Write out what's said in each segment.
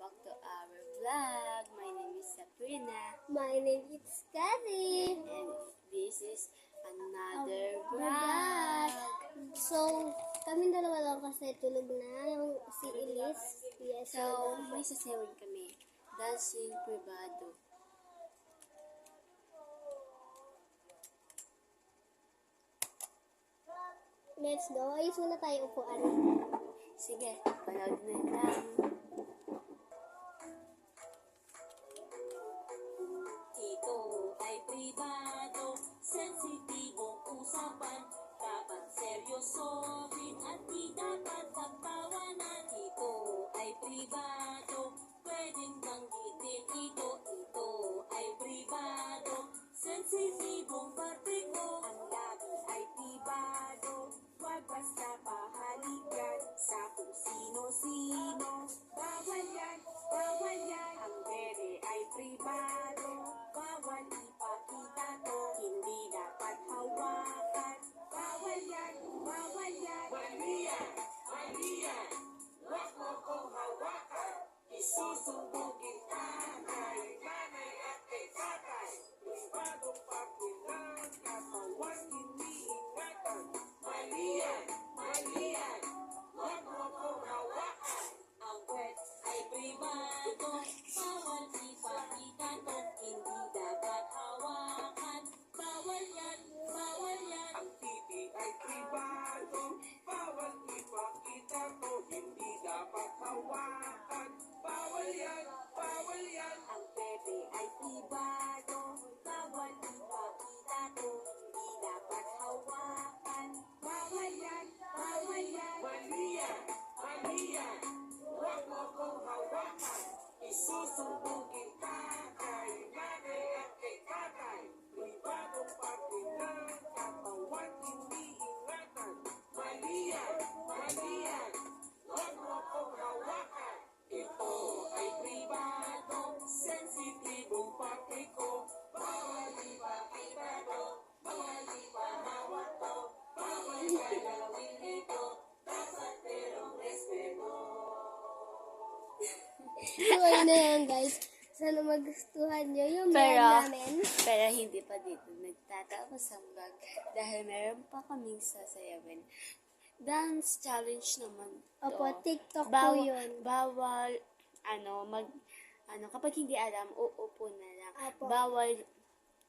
back to our vlog. My name is Sabrina. My name is Kathy. And this is another vlog. So, kami dalawa lang kasi tulog na. Yung si Elise. Yes. So, may sasawin kami. Dancing privado. Let's go. Ayos muna tayo upuan. Sige, panood na lang. Ito ay pribado, sensitibong usapan. Dapat seryosohin at di dapat pagtawanan. Ito ay pribado, pwedeng banggitin ito. Ito ay pribado, sensitibong patriko. Ang labi ay pribado, wag basta pahalikan sa kung sino-sino. Bawal yan, bawal yan. Ang bere ay pribado, bawal ipakita to. Hindi dapat hawakan. Bawal yan, bawal yan. Mali yan, mali yan. Wag mo kong hawakan. Isusumbugin ka kay nanay at kay tatay. Pribadong pakilang katawan iniingatan. Mali yan, mali yan. Wag mo kong hawakan. Ang wet ay pribado, bawal ipakita to. Hindi dapat hawakan. Bawal yan, bawal yan. Ang titi ay pribado, bawal ipakita to. Hindi dapat hawakan. Bawal yan, bawal yan. Ang pepe ay pribado, bawal ipakita to. Hindi dapat hawakan. Bawal yan, bawal yan. Mali yan, mali yan. Huwag mo kong hawakan. Isusumbugin ka kay nanay at kay tatay. Pribadong pakilang katawan iniingatan. Mali yan, mali yan. Huwag mo kong hawakan. Ito ay pribado, sensitibong patriko. Bawal ipakita to, bawal ipahawak to. Bawal galawin ito, dapat merong respeto. So, ayun na yan, guys. Sana magustuhan nyo yung vlog Pero namin. hindi pa dito nagtatapos ang vlog dahil meron pa kaming sasayawin. Dance challenge naman to. Opo, TikTok po Bawal, yun. bawal, kapag hindi alam, uupo na lang. Opo. Bawal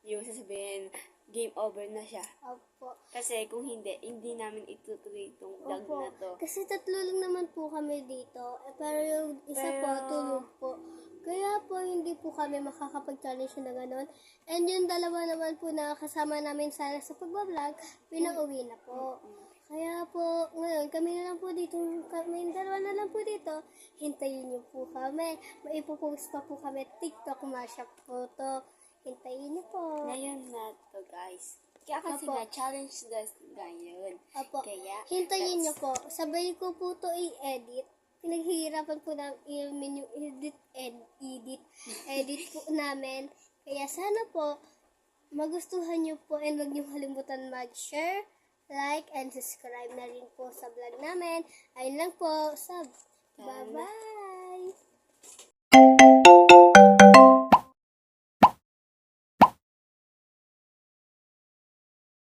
yung sasabihin, game over na siya. Opo. Kasi kung hindi namin itutuloy itong vlog Opo. na to. Kasi tatlo lang naman po kami dito. Pero yung isa po, tulog po. Kaya po, hindi po kami makakapag-challenge na gano'n. And yung dalawa naman po na kasama namin sana sa pagbablog, pinauwi na po. Kaya po, ngayon, kami na lang po dito, kami dalawa na lang po dito, hintayin niyo po kami. Maipopost pa po kami, TikTok mashup po to. Hintayin niyo po. Ngayon na to, guys. Kaya kasi Opo. nga, challenge guys ngayon. Apo, Kaya, hintayin niyo po. Sabay ko po to i-edit. Pinaghihirapan po ng menu edit po namin. Kaya sana po, magustuhan niyo po and huwag niyo kalimutan mag-share, like, and subscribe na rin po sa vlog namin. Ayun lang po. Bye-bye!